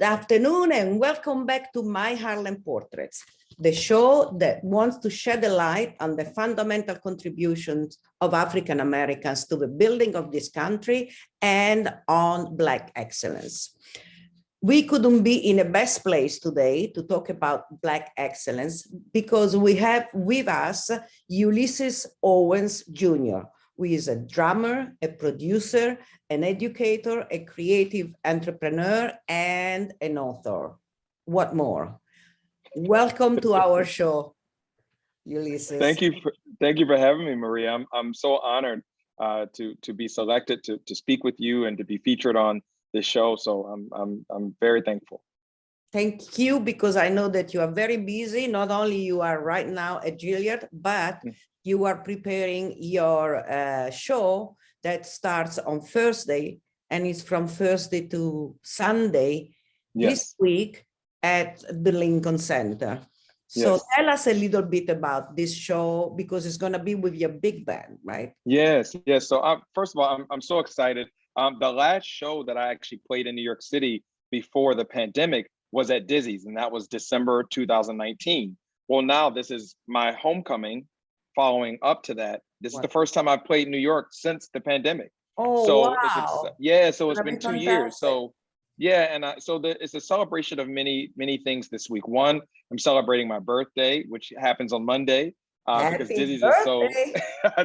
Good afternoon and welcome back to My Harlem Portraits, the show that wants to shed a light on the fundamental contributions of African Americans to the building of this country and on Black excellence. We couldn't be in a best place today to talk about Black excellence because we have with us Ulyysses Owens Jr., who is a drummer, a producer, an educator, a creative entrepreneur, and an author. What more? Welcome to our show, Ulyysses. Thank you for having me, Maria. I'm so honored to be selected to speak with you and to be featured on this show. So I'm very thankful. Thank you, because I know that you are very busy. Not only you are right now at Juilliard, but you are preparing your show that starts on Thursday and is from Thursday to Sunday this week at the Lincoln Center. So tell us a little bit about this show, because it's going to be with your big band, right? Yes. So first of all, I'm so excited. The last show that I actually played in New York City before the pandemic was at Dizzy's, and that was December 2019. Well, now this is my homecoming following up to that. This is the first time I've played New York since the pandemic. Oh, so wow. So it's been 2 years. So it's a celebration of many things this week. One, I'm celebrating my birthday, which happens on Monday. Because Dizzy's is so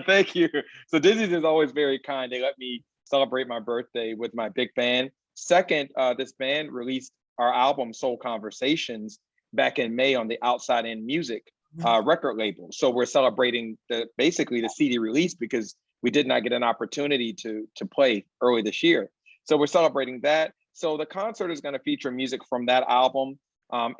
thank you. So Dizzy's is always very kind. They let me celebrate my birthday with my big band. Second, this band released our album Soul Conversations back in May on the Outside In Music record label. So we're celebrating basically the CD release, because we did not get an opportunity to play early this year. So we're celebrating that. So the concert is going to feature music from that album,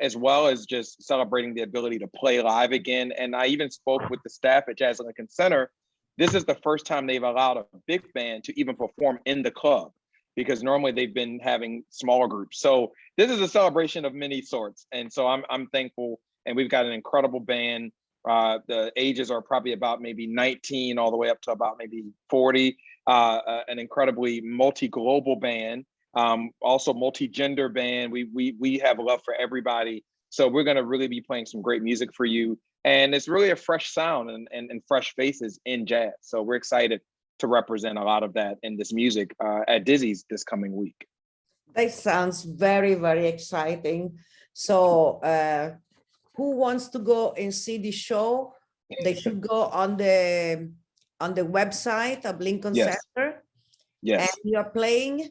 as well as just celebrating the ability to play live again. And I even spoke with the staff at Jazz Lincoln Center. This is the first time they've allowed a big band to even perform in the club, because normally they've been having smaller groups. So this is a celebration of many sorts. And so I'm thankful. And we've got an incredible band. The ages are probably about maybe 19 all the way up to about maybe 40. An incredibly multi-global band, also multi-gender band. We have love for everybody. So we're gonna really be playing some great music for you. And it's really a fresh sound and fresh faces in jazz. So we're excited to represent a lot of that in this music at Dizzy's this coming week. That sounds very, very exciting. So who wants to go and see the show? They should go on the website of Lincoln Center. Yes. And you're playing.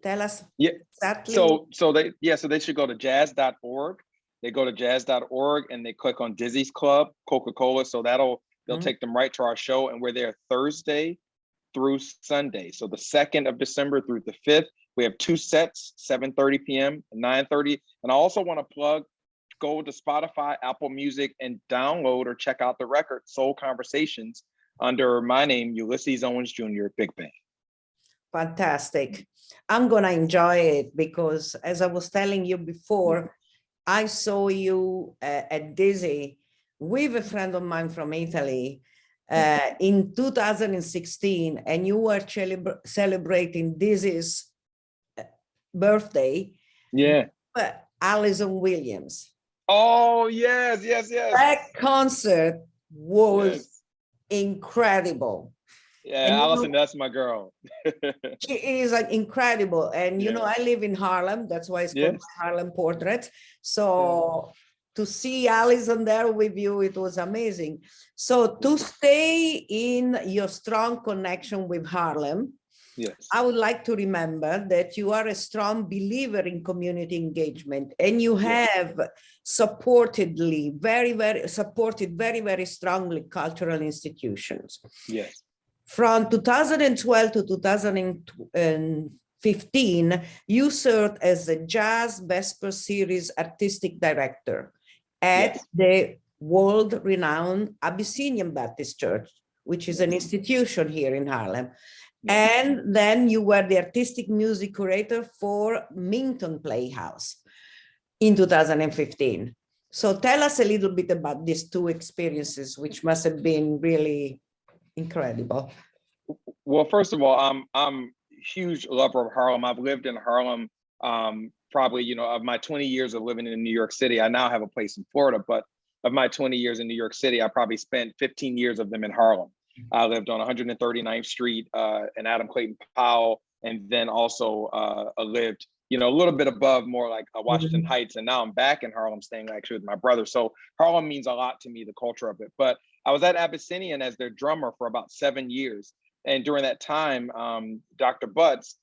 Tell us exactly. So they should go to jazz.org. They go to jazz.org and they click on Dizzy's Club, Coca-Cola. So they'll take them right to our show. And we're there Thursday through Sunday. So the 2nd of December through the 5th, we have 2 sets, 7:30 p.m. and 9:30. And I also want to go to Spotify, Apple Music, and download or check out the record Soul Conversations under my name, Ulyysses Owens Jr., Big Band. Fantastic. I'm going to enjoy it, because as I was telling you before, I saw you at Dizzy with a friend of mine from Italy in 2016, and you were celebrating Dizzy's birthday. Alison Williams. Oh, yes. That concert was incredible. Yeah, Allison, that's my girl. She is incredible. And, you know, I live in Harlem. That's why it's called Harlem Portraits. So to see Allison there with you, it was amazing. So to stay in your strong connection with Harlem, I would like to remember that you are a strong believer in community engagement, and you have supported very, very strongly cultural institutions. Yes. From 2012 to 2015, you served as a Jazz Vesper Series artistic director at the world-renowned Abyssinian Baptist Church, which is an institution here in Harlem. And then you were the artistic music curator for Minton Playhouse in 2015. So tell us a little bit about these two experiences, which must have been really incredible. Well, first of all, I'm a huge lover of Harlem. I've lived in Harlem probably, you know, of my 20 years of living in New York City, I now have a place in Florida, but of my 20 years in New York City, I probably spent 15 years of them in Harlem. I lived on 139th Street in Adam Clayton Powell, and then also lived, you know, a little bit above, more like Washington Heights. And now I'm back in Harlem, staying actually with my brother. So Harlem means a lot to me, the culture of it. But I was at Abyssinian as their drummer for about 7 years. And during that time, Dr. Butts,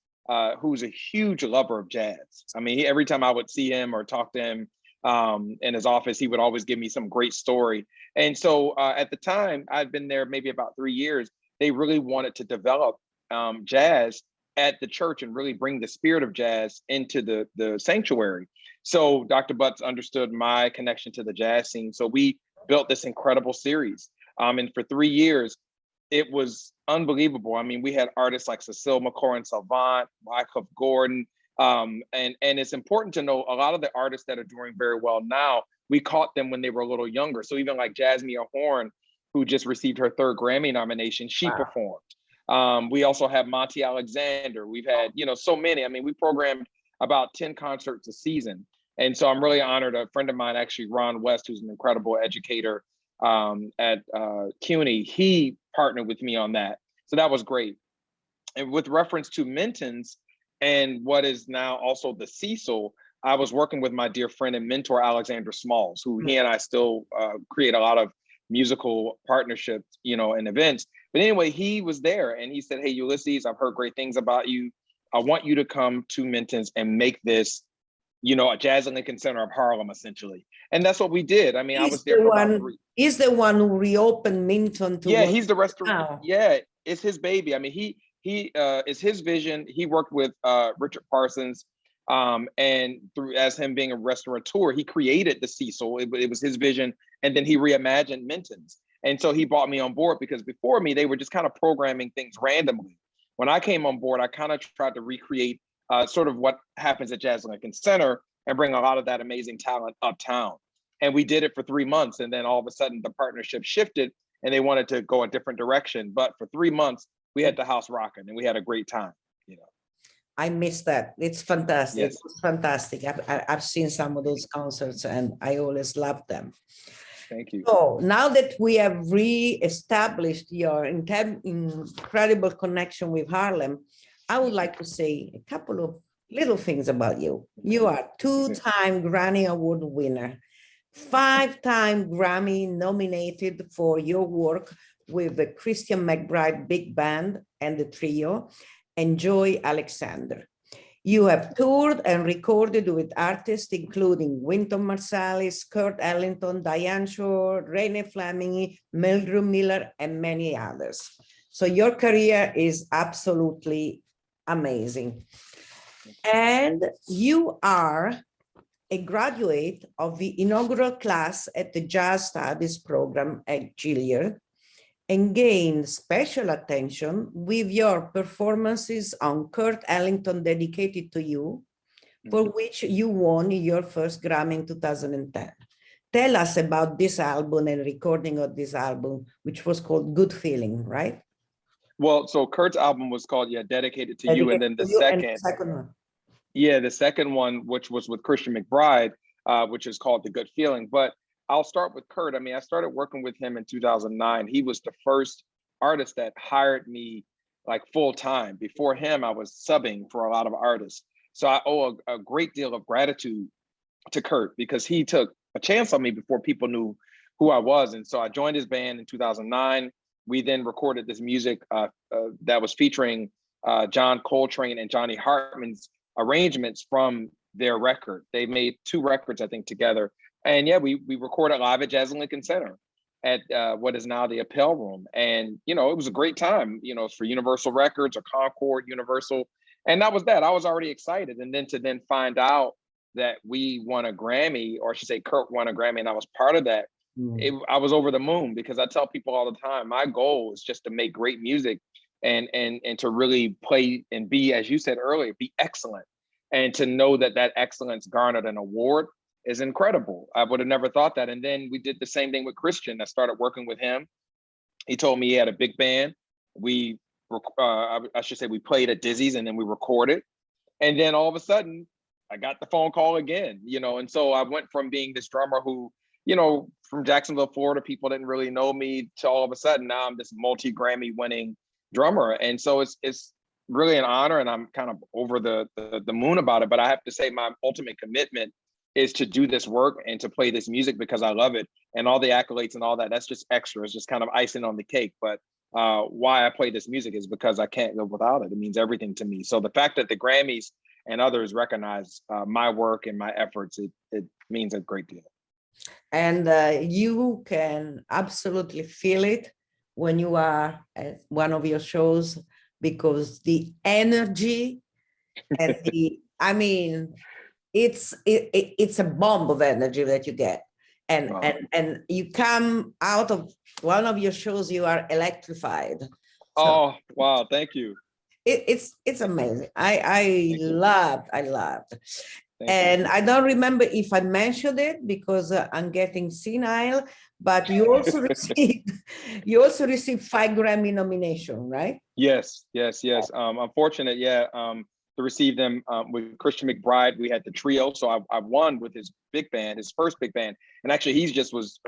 who's a huge lover of jazz. I mean, every time I would see him or talk to him in his office, he would always give me some great story. And so at the time, I'd been there maybe about 3 years. They really wanted to develop jazz at the church and really bring the spirit of jazz into the sanctuary. So Dr. Butts understood my connection to the jazz scene. So we built this incredible series. And for 3 years, it was unbelievable. I mean, we had artists like Cecile McCoy Savant, Wycliffe Gordon. And it's important to know a lot of the artists that are doing very well now, we caught them when they were a little younger. So even like Jasmine Horn, who just received her 3rd Grammy nomination, she performed. We also have Monty Alexander. We've had, you know, so many. I mean, we programmed about 10 concerts a season. And so I'm really honored. A friend of mine, actually, Ron West, who's an incredible educator at CUNY, he partnered with me on that. So that was great. And with reference to Minton's and what is now also the Cecil, I was working with my dear friend and mentor, Alexander Smalls, who he and I still create a lot of musical partnerships, you know, and events. But anyway, he was there and he said, "Hey, Ulysses, I've heard great things about you. I want you to come to Minton's and make this, you know, a Jazz and Lincoln Center of Harlem, essentially." And that's what we did. I mean, I was there for about 3. He's the one who reopened Minton to he's the restaurant. Yeah, it's his baby. I mean, he it's his vision. He worked with Richard Parsons, and through as him being a restaurateur, he created the Cecil. It was his vision, and then he reimagined Minton's. And so he brought me on board because before me, they were just kind of programming things randomly. When I came on board, I kind of tried to recreate sort of what happens at Jazz Lincoln Center and bring a lot of that amazing talent uptown. And we did it for 3 months. And then all of a sudden the partnership shifted and they wanted to go a different direction. But for 3 months, we had the house rocking and we had a great time, you know. I miss that. It's fantastic. Yes. It's fantastic. I've seen some of those concerts and I always love them. Thank you. So now that we have re-established your incredible connection with Harlem, I would like to say a couple of little things about you. You are 2-time Grammy Award winner, 5-time Grammy nominated for your work with the Christian McBride Big Band and the trio, and Joy Alexander. You have toured and recorded with artists including Winton Marsalis, Kurt Ellington, Diane Shuur, Renee Fleming, Mildred Miller, and many others. So your career is absolutely amazing. And you are a graduate of the inaugural class at the Jazz Studies program at Juilliard and gained special attention with your performances on Kurt Ellington Dedicated to You, for which you won your first Grammy in 2010. Tell us about this album and recording of this album, which was called Good Feeling, right? Well, so Kurt's album was called, Dedicated to You. And then the second one. Yeah, the second one, which was with Christian McBride, which is called The Good Feeling. But I'll start with Kurt. I mean, I started working with him in 2009. He was the first artist that hired me like full time. Before him, I was subbing for a lot of artists. So I owe a great deal of gratitude to Kurt because he took a chance on me before people knew who I was. And so I joined his band in 2009. We then recorded this music that was featuring John Coltrane and Johnny Hartman's arrangements from their record. They made 2 records, I think, together. And yeah, we recorded live at Jazz Lincoln Center at what is now the Appel Room. And, you know, it was a great time, you know, for Universal Records or Concord Universal. And that was that. I was already excited. And then to find out that we won a Grammy, or I should say Kurt won a Grammy, and I was part of that, I was over the moon because I tell people all the time, my goal is just to make great music and to really play and be, as you said earlier, be excellent. And to know that that excellence garnered an award is incredible. I would have never thought that. And then we did the same thing with Christian. I started working with him. He told me he had a big band. We, I should say we played at Dizzy's and then we recorded. And then all of a sudden, I got the phone call again, you know, and so I went from being this drummer who, you know, from Jacksonville, Florida, people didn't really know me, to all of a sudden now I'm this multi-Grammy winning drummer. And so it's really an honor, and I'm kind of over the moon about it. But I have to say my ultimate commitment is to do this work and to play this music because I love it. And all the accolades and all that, that's just extra. It's just kind of icing on the cake. But why I play this music is because I can't live without it. It means everything to me. So the fact that the Grammys and others recognize my work and my efforts, it means a great deal. And you can absolutely feel it when you are at one of your shows, because the energy and I mean, it's a bomb of energy that you get. And, wow. and you come out of one of your shows, you are electrified. So, oh, wow, thank you. It's amazing. I loved. And I don't remember if I mentioned it because I'm getting senile, but you also received 5 Grammy nominations, right? Yes. I'm fortunate, to receive them with Christian McBride. We had the trio, so I won with his big band, his first big band, and actually he just was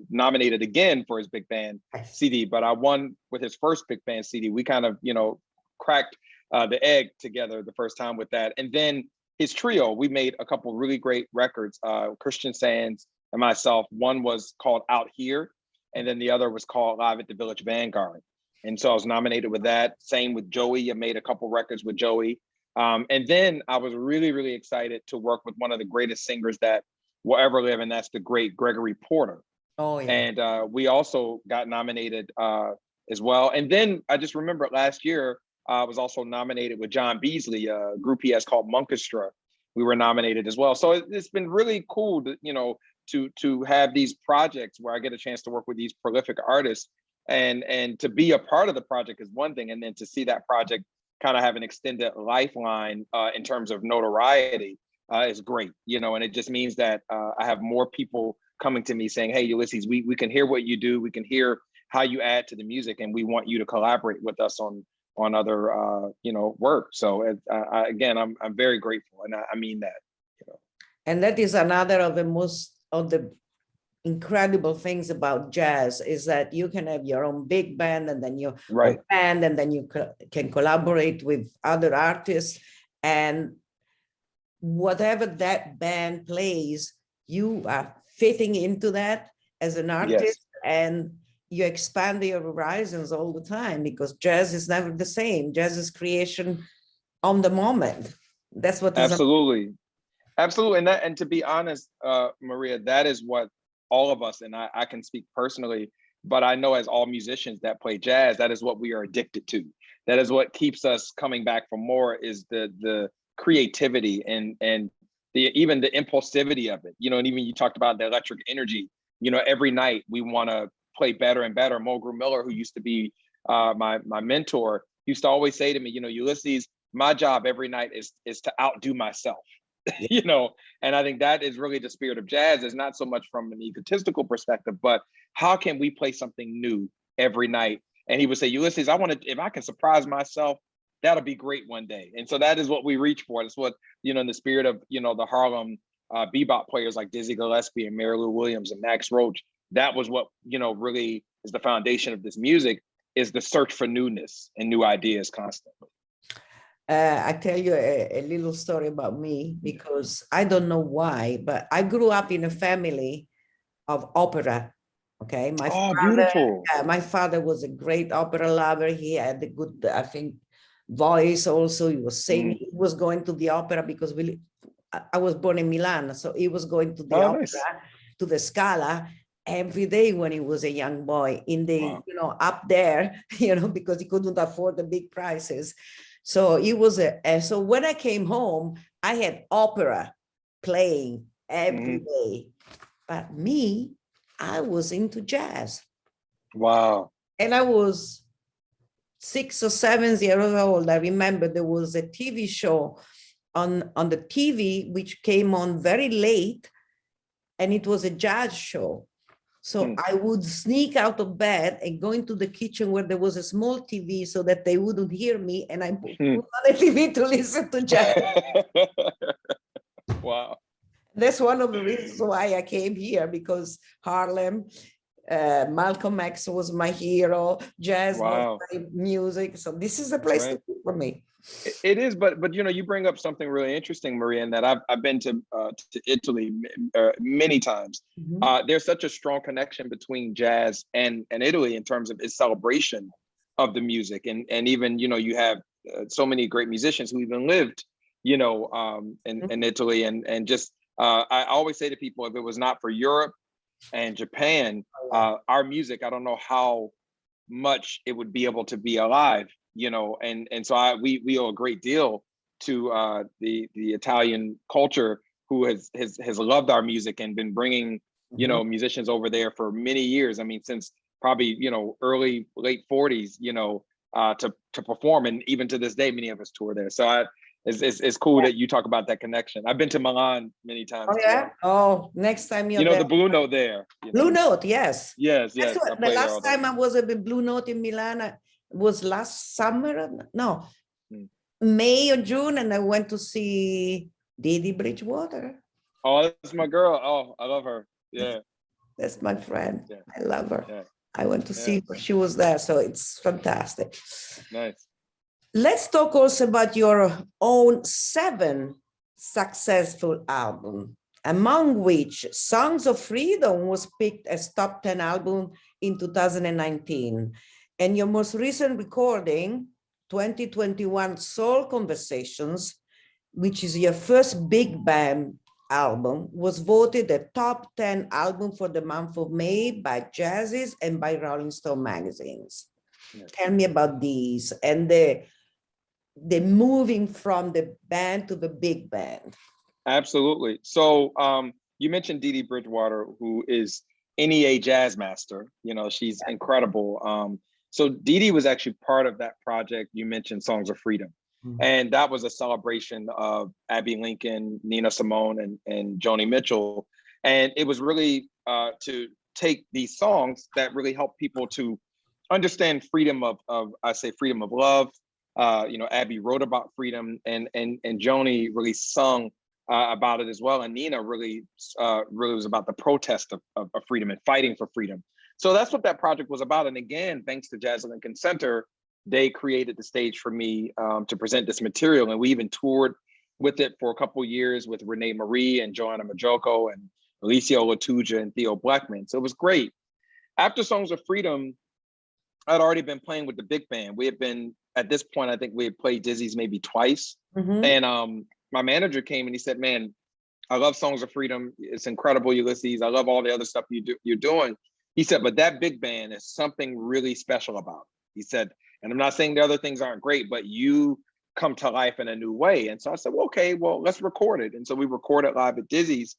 nominated again for his big band CD. But I won with his first big band CD. We kind of, you know, cracked the egg together the first time with that, and then his trio, we made a couple really great records. Christian Sands and myself. One was called Out Here, and then the other was called Live at the Village Vanguard. And so I was nominated with that. Same with Joey. I made a couple records with Joey. And then I was really, really excited to work with one of the greatest singers that will ever live, and that's the great Gregory Porter. Oh, yeah. And we also got nominated as well. And then I just remember last year, I was also nominated with John Beasley, a group he has called Monkestra. We were nominated as well. So it's been really cool to, you know, to have these projects where I get a chance to work with these prolific artists, and to be a part of the project is one thing. And then to see that project kind of have an extended lifeline in terms of notoriety is great, you know, and it just means that I have more people coming to me saying, hey, Ulysses, we can hear what you do. We can hear how you add to the music, and we want you to collaborate with us on other, you know, work. So again, I'm very grateful, and I mean that. You know. And that is another of the incredible things about jazz, is that you can have your own big band, and then your own band, and then you can collaborate with other artists, and whatever that band plays, you are fitting into that as an artist, and you expand your horizons all the time, because jazz is never the same. Jazz is creation on the moment. That's what absolutely. And to be honest, Maria, that is what all of us, and I can speak personally, but I know as all musicians that play jazz, that is what we are addicted to. That is what keeps us coming back for more, is the creativity and even the impulsivity of it. You know, and even you talked about the electric energy. You know, every night we want to play better and better. Mulgrew Miller, who used to be my mentor, used to always say to me, you know, Ulysses, my job every night is to outdo myself. You know, and I think that is really the spirit of jazz. Is not so much from an egotistical perspective, but how can we play something new every night? And he would say, Ulysses, if I can surprise myself, that'll be great one day. And so that is what we reach for. That's what, you know, in the spirit of, you know, the Harlem bebop players like Dizzy Gillespie and Mary Lou Williams and Max Roach, that was what, you know, really is the foundation of this music, is the search for newness and new ideas constantly. I tell you a little story about me, because I don't know why, but I grew up in a family of opera. Okay, my father was a great opera lover. He had a good, I think, voice also. He was singing. He was going to the opera because I was born in Milan, so he was going to the opera, to the Scala, every day when he was a young boy in the, you know, up there, you know, because he couldn't afford the big prices. So it was so when I came home, I had opera playing every day. But me, I was into jazz. Wow. And I was 6 or 7 years old. I remember there was a TV show on the TV, which came on very late, and it was a jazz show. So I would sneak out of bed and go into the kitchen where there was a small TV so that they wouldn't hear me, and I put on the TV to listen to jazz. Wow. That's one of the reasons why I came here, because Harlem, Malcolm X was my hero, jazz was my music. So this is the place to be for me. It is, but you know, you bring up something really interesting, Maria, in that I've been to Italy many times. There's such a strong connection between jazz and Italy in terms of its celebration of the music, and even, you know, you have so many great musicians who even lived, you know, in Italy, and just I always say to people, if it was not for Europe and Japan, our music, I don't know how much it would be able to be alive, you know, and so we owe a great deal to the Italian culture, who has loved our music and been bringing, you know, musicians over there for many years. I mean, since probably, you know, late 40s, you know, to perform, and even to this day, many of us tour there. So it's cool that you talk about that connection. I've been to Milan many times. Oh yeah. Oh, next time you're there. there. The Blue Note there. You know? Blue Note, yes. Yes. The last time I was at the Blue Note in Milan was last summer. No, May or June, and I went to see Didi Bridgewater. Oh, that's my girl. Oh, I love her. Yeah. That's my friend. Yeah. I love her. Yeah. I went to see her. She was there, so it's fantastic. Nice. Let's talk also about your own 7 successful albums, among which Songs of Freedom was picked as top 10 album in 2019. And your most recent recording, 2021 Soul Conversations, which is your first big band album, was voted the top 10 album for the month of May by Jazzies and by Rolling Stone magazines. Yes. Tell me about these and the moving from the band to the big band. Absolutely. So you mentioned Didi Bridgewater, who is NEA jazz master. You know, she's incredible. So Didi was actually part of that project. You mentioned Songs of Freedom. And that was a celebration of Abbey Lincoln, Nina Simone, and Joni Mitchell. And it was really to take these songs that really help people to understand freedom of I say freedom of love. You know, Abby wrote about freedom, and Joni really sung about it as well. And Nina really was about the protest of freedom and fighting for freedom. So that's what that project was about. And again, thanks to Jazz Lincoln Center, they created the stage for me to present this material. And we even toured with it for a couple of years with Renee Marie and Joanna Majoko and Alicia Latuja and Theo Blackman. So it was great. After Songs of Freedom, I'd already been playing with the big band. We had been, at this point, I think we had played Dizzy's maybe twice. And my manager came and he said, man, I love Songs of Freedom. It's incredible, Ulysses. I love all the other stuff you're doing. He said, but that big band is something really special about it. He said, and I'm not saying the other things aren't great, but you come to life in a new way. And so I said, well, okay, well, let's record it. And so we recorded live at Dizzy's.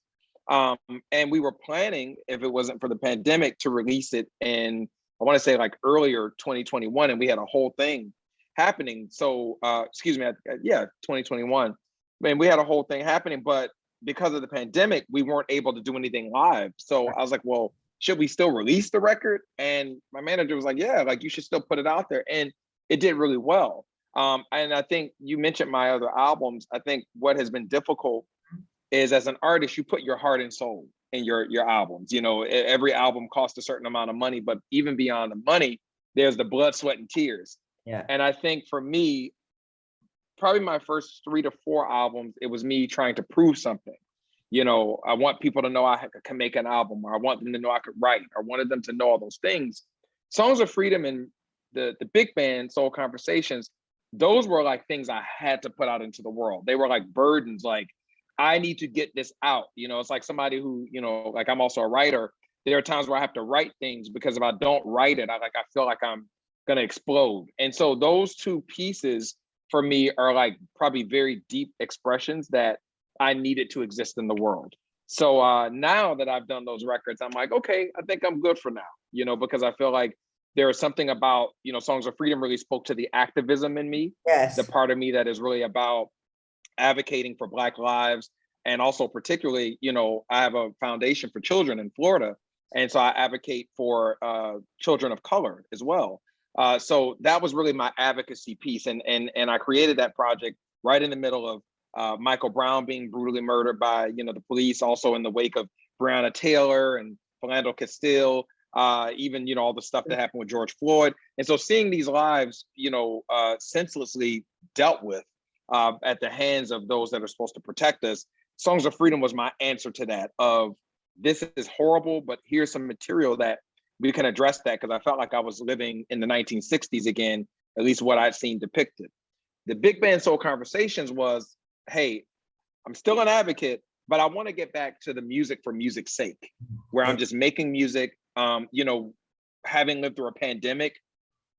And we were planning, if it wasn't for the pandemic, to release it in, I want to say like earlier 2021. And we had a whole thing happening. So, 2021. Man, we had a whole thing happening, but because of the pandemic, we weren't able to do anything live. So I was like, well, should we still release the record? And my manager was like, yeah, like you should still put it out there. And it did really well. And I think you mentioned my other albums. I think what has been difficult is, as an artist, you put your heart and soul in your albums. You know, every album costs a certain amount of money, but even beyond the money, there's the blood, sweat, and tears. Yeah. And I think for me, probably my first 3 to 4 albums, it was me trying to prove something. You know, I want people to know I can make an album, or I want them to know I could write. I wanted them to know all those things. Songs of Freedom and the big band Soul Conversations, those were like things I had to put out into the world. They were like burdens, like I need to get this out. You know, it's like somebody who, you know, like I'm also a writer. There are times where I have to write things because if I don't write it, I feel like I'm gonna explode. And so those two pieces for me are like probably very deep expressions that I needed to exist in the world. So now that I've done those records, I'm like, okay, I think I'm good for now, you know, because I feel like there is something about, you know, Songs of Freedom really spoke to the activism in me. Yes. The part of me that is really about advocating for Black lives. And also particularly, you know, I have a foundation for children in Florida. And so I advocate for children of color as well. So that was really my advocacy piece. And I created that project right in the middle of Michael Brown being brutally murdered by, the police, also in the wake of Breonna Taylor and Philando Castile, even, all the stuff that happened with George Floyd. And so seeing these lives, senselessly dealt with at the hands of those that are supposed to protect us, Songs of Freedom was my answer to that, of this is horrible, but here's some material that we can address that, because I felt like I was living in the 1960s again, at least what I'd seen depicted. The Big Band Soul Conversations was, hey, I'm still an advocate, but I want to get back to the music for music's sake, where I'm just making music. Having lived through a pandemic,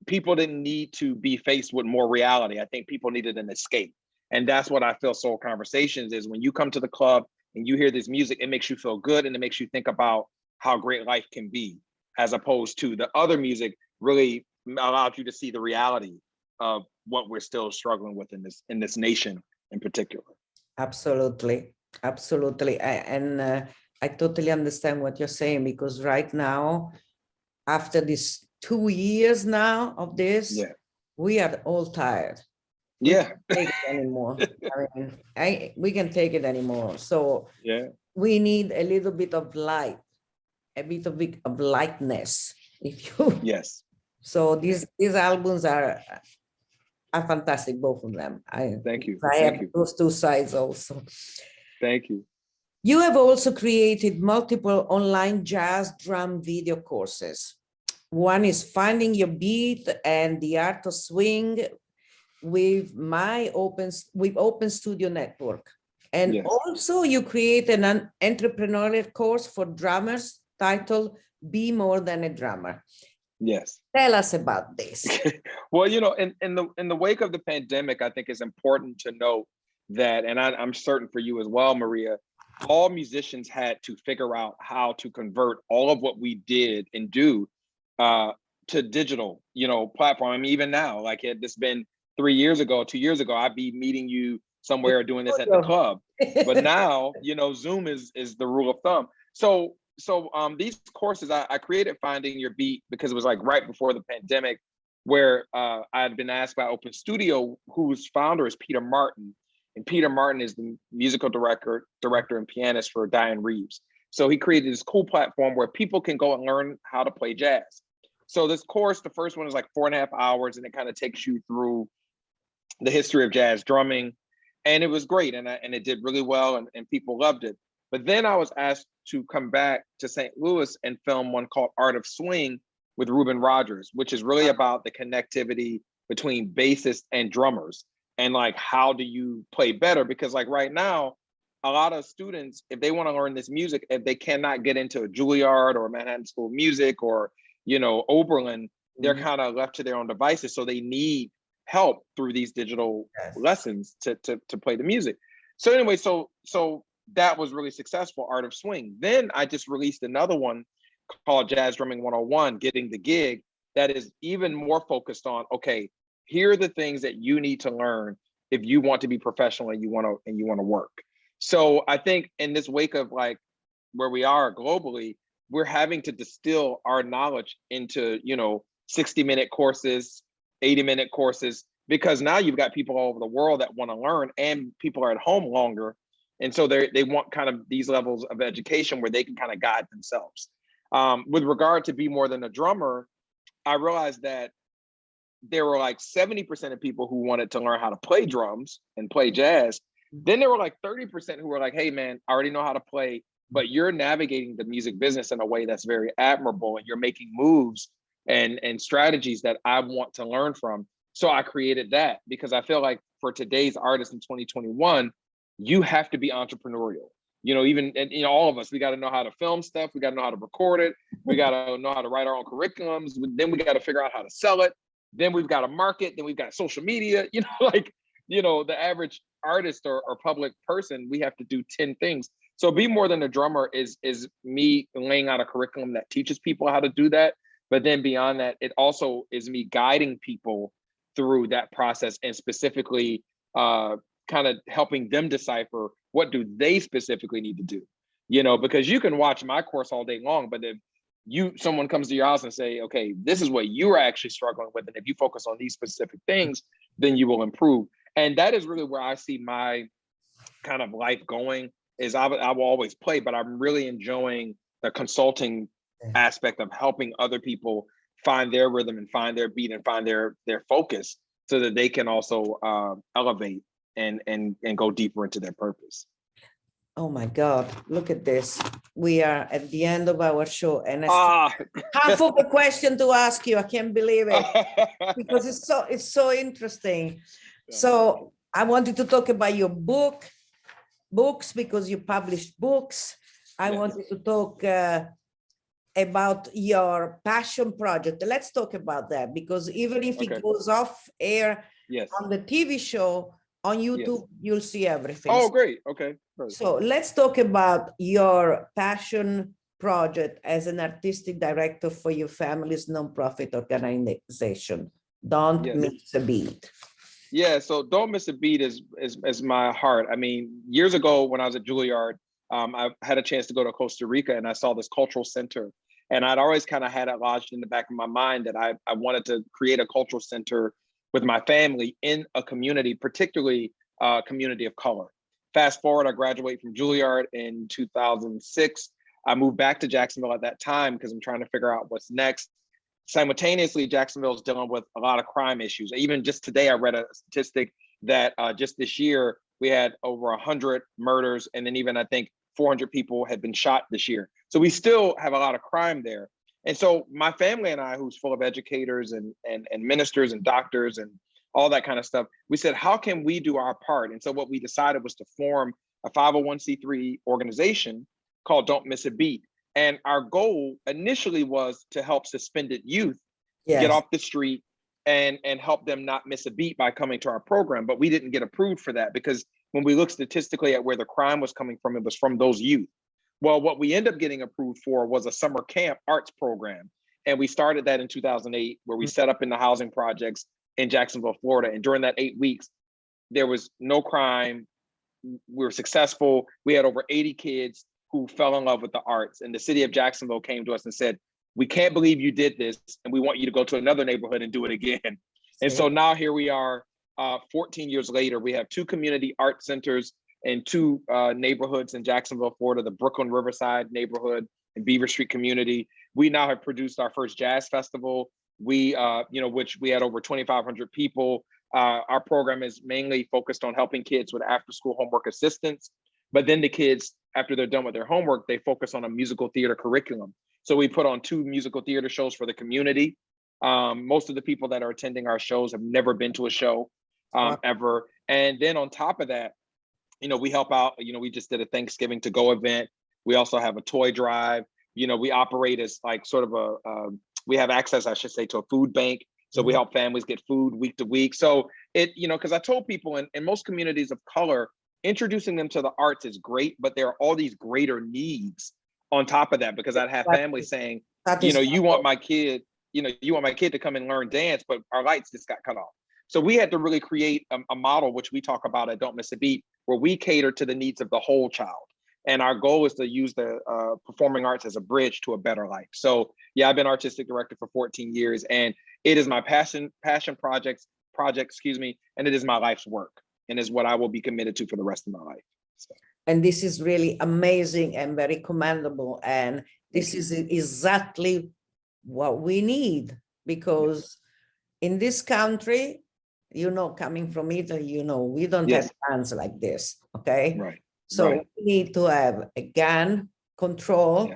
people didn't need to be faced with more reality. I think people needed an escape. And that's what I feel Soul Conversations is. When you come to the club and you hear this music, it makes you feel good and it makes you think about how great life can be, as opposed to the other music really allows you to see the reality of what we're still struggling with in this nation in particular. Absolutely. I totally understand what you're saying, because right now, after this 2 years now of this, we are all tired. We can't take it anymore. We can take it anymore. So we need a little bit of light, a bit of lightness, if you. Yes. So these albums are fantastic, both of them. Thank you. I have those two sides also. Thank you. You have also created multiple online jazz drum video courses. One is Finding Your Beat and the Art of Swing with Open Studio Network. And also you created an entrepreneurial course for drummers titled Be More Than a Drummer. Yes. Tell us about this. Well, in the wake of the pandemic, I think it's important to note that, and I'm certain for you as well, Maria, all musicians had to figure out how to convert all of what we did and do to digital, platform. I mean, even now, like had this been 2 years ago, I'd be meeting you somewhere doing this at the club. But now, Zoom is the rule of thumb. So these courses, I created Finding Your Beat because it was like right before the pandemic, where I had been asked by Open Studio, whose founder is Peter Martin. And Peter Martin is the musical director and pianist for Diane Reeves. So he created this cool platform where people can go and learn how to play jazz. So this course, the first one is like 4.5 hours, and it kind of takes you through the history of jazz drumming. And it was great, and it did really well, and people loved it. But then I was asked to come back to St. Louis and film one called Art of Swing with Ruben Rogers, which is really about the connectivity between bassists and drummers. And like, how do you play better? Because like right now, a lot of students, if they want to learn this music, if they cannot get into a Juilliard or Manhattan School of Music or, Oberlin, they're kind of left to their own devices. So they need help through these digital lessons to play the music. So anyway, so that was really successful, Art of Swing. Then I just released another one called Jazz Drumming 101, Getting the Gig, that is even more focused on, okay, here are the things that you need to learn if you want to be professional and you want to work. So I think in this wake of like where we are globally, we're having to distill our knowledge into, 60-minute courses, 80-minute courses, because now you've got people all over the world that want to learn, and people are at home longer. And so they want kind of these levels of education where they can kind of guide themselves. With regard to Be More Than a Drummer, I realized that there were like 70% of people who wanted to learn how to play drums and play jazz. Then there were like 30% who were like, hey man, I already know how to play, but you're navigating the music business in a way that's very admirable, and you're making moves and strategies that I want to learn from. So I created that because I feel like for today's artists in 2021, you have to be entrepreneurial. All of us, we got to know how to film stuff. We got to know how to record it. We got to know how to write our own curriculums. Then we got to figure out how to sell it. Then we've got to market. Then we've got social media, the average artist or public person, we have to do 10 things. So Be More Than a Drummer is me laying out a curriculum that teaches people how to do that. But then beyond that, it also is me guiding people through that process, and specifically kind of helping them decipher what do they specifically need to do, because you can watch my course all day long, but if someone comes to your house and say, okay, this is what you're actually struggling with, and if you focus on these specific things, then you will improve. And that is really where I see my kind of life going is I will always play, but I'm really enjoying the consulting aspect of helping other people find their rhythm and find their beat and find their focus so that they can also elevate and go deeper into their purpose. Oh my God, look at this. We are at the end of our show and I half of a question to ask you. I can't believe it because it's so interesting. So I wanted to talk about your books because you published books. I wanted to talk about your passion project. Let's talk about that because even if it goes off air on the TV show, on YouTube, you'll see everything. Oh, great. Okay. So let's talk about your passion project as an artistic director for your family's nonprofit organization. Don't Miss a Beat. Yeah, so Don't Miss a Beat is my heart. I mean, years ago when I was at Juilliard, I had a chance to go to Costa Rica and I saw this cultural center. And I'd always kind of had it lodged in the back of my mind that I wanted to create a cultural center with my family in a community, particularly a community of color. Fast forward, I graduated from Juilliard in 2006. I moved back to Jacksonville at that time because I'm trying to figure out what's next. Simultaneously, Jacksonville is dealing with a lot of crime issues. Even just today, I read a statistic that just this year, we had over 100 murders, and then even I think 400 people had been shot this year. So we still have a lot of crime there. And so my family and I, who's full of educators and ministers and doctors and all that kind of stuff, we said, how can we do our part? And so what we decided was to form a 501c3 organization called Don't Miss a Beat. And our goal initially was to help suspended youth get off the street and help them not miss a beat by coming to our program. But we didn't get approved for that because when we looked statistically at where the crime was coming from, it was from those youth. Well, what we ended up getting approved for was a summer camp arts program. And we started that in 2008, where we set up in the housing projects in Jacksonville, Florida. And during that 8 weeks, there was no crime. We were successful. We had over 80 kids who fell in love with the arts. And the city of Jacksonville came to us and said, we can't believe you did this. And we want you to go to another neighborhood and do it again. And so now here we are, 14 years later, we have 2 community art centers in 2 neighborhoods in Jacksonville, Florida, the Brooklyn Riverside neighborhood and Beaver Street community. We now have produced our first jazz festival. We, which we had over 2,500 people. Our program is mainly focused on helping kids with after-school homework assistance. But then the kids, after they're done with their homework, they focus on a musical theater curriculum. So we put on 2 musical theater shows for the community. Most of the people that are attending our shows have never been to a show ever. And then on top of that, we help out, we just did a Thanksgiving to go event. We also have a toy drive. We operate as like sort of we have access, I should say, to a food bank. So we help families get food week to week. So because I told people in most communities of color, introducing them to the arts is great, but there are all these greater needs on top of that, because I'd have families saying, you want my kid to come and learn dance, but our lights just got cut off. So we had to really create a model, which we talk about at Don't Miss a Beat, where we cater to the needs of the whole child. And our goal is to use the performing arts as a bridge to a better life. So yeah, I've been artistic director for 14 years, and it is my passion project, and it is my life's work, and is what I will be committed to for the rest of my life. So. And this is really amazing and very commendable. And this is exactly what we need, because in this country, coming from Italy, we don't have guns like this, okay? Right. So we need to have a gun control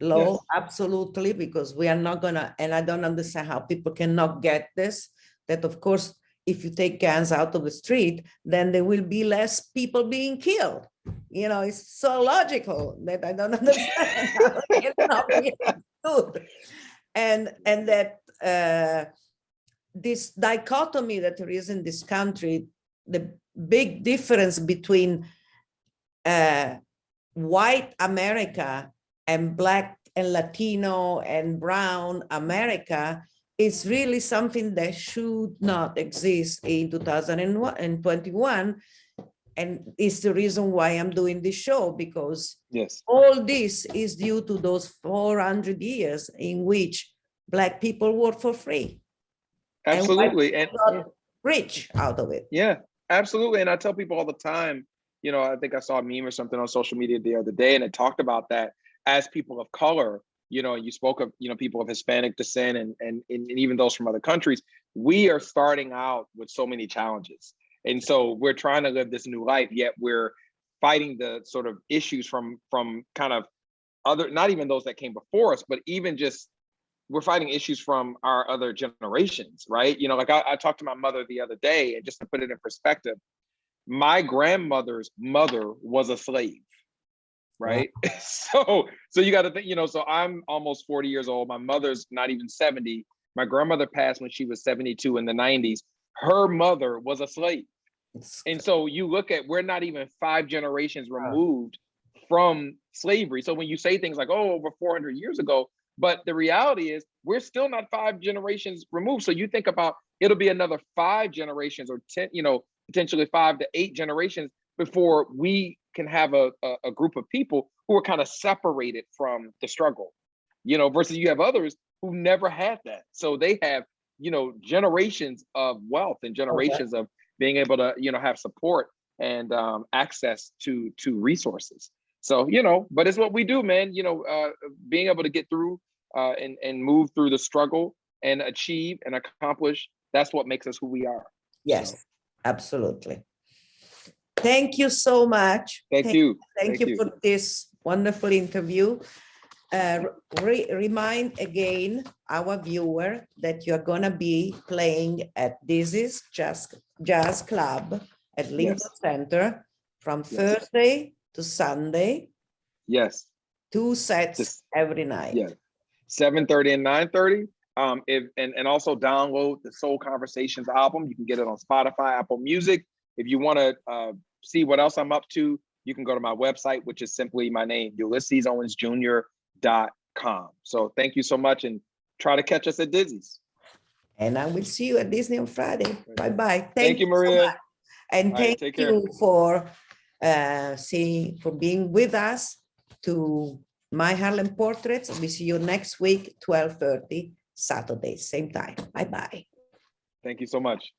law, absolutely, because we are not gonna, and I don't understand how people cannot get this, that of course, if you take guns out of the street, then there will be less people being killed. It's so logical that I don't understand how it cannot be understood. And that this dichotomy that there is in this country, the big difference between white America and Black and Latino and brown America is really something that should not exist in 2021. And it's the reason why I'm doing this show, because all this is due to those 400 years in which Black people work for free. Absolutely. And got rich out of it. Yeah, absolutely. And I tell people all the time, you know, I think I saw a meme or something on social media the other day, and it talked about that as people of color, you know, you spoke of, you know, people of Hispanic descent and even those from other countries, we are starting out with so many challenges. And so we're trying to live this new life, yet we're fighting the sort of issues from kind of other, not even those that came before us, but even just, we're fighting issues from our other generations, right? You know, like I talked to my mother the other day, and just to put it in perspective, my grandmother's mother was a slave, right? Wow. So you got to think, you know, so I'm almost 40 years old. My mother's not even 70. My grandmother passed when she was 72 in the 90s. Her mother was a slave. And so you look at, we're not even 5 generations removed from slavery. So when you say things like, oh, over 400 years ago, but the reality is we're still not 5 generations removed. So you think about, it'll be another 5 generations or 10, you know, potentially 5 to 8 generations before we can have a group of people who are kind of separated from the struggle, you know, versus you have others who never had that. So they have, you know, generations of wealth and generations of being able to, you know, have support and access to resources. So, you know, but it's what we do, man, you know, being able to get through and move through the struggle and achieve and accomplish, that's what makes us who we are. Yes, so. Absolutely. Thank you so much. Thank you for this wonderful interview. Remind again our viewer that you're going to be playing at This Jazz Club at Lincoln Center from Thursday to Sunday. Yes. 2 sets every night. Yeah. 7:30 and 9:30. And also download the Soul Conversations album. You can get it on Spotify, Apple Music. If you want to see what else I'm up to, you can go to my website, which is simply my name, ULYSSESOwensJr.com. So thank you so much, and try to catch us at Dizzy's. And I will see you at Disney on Friday. Bye-bye. Thank you, Maria. So much. And thank you for being with us to My Harlem Portraits. We see you next week, 12:30, Saturday, same time. Bye-bye. Thank you so much.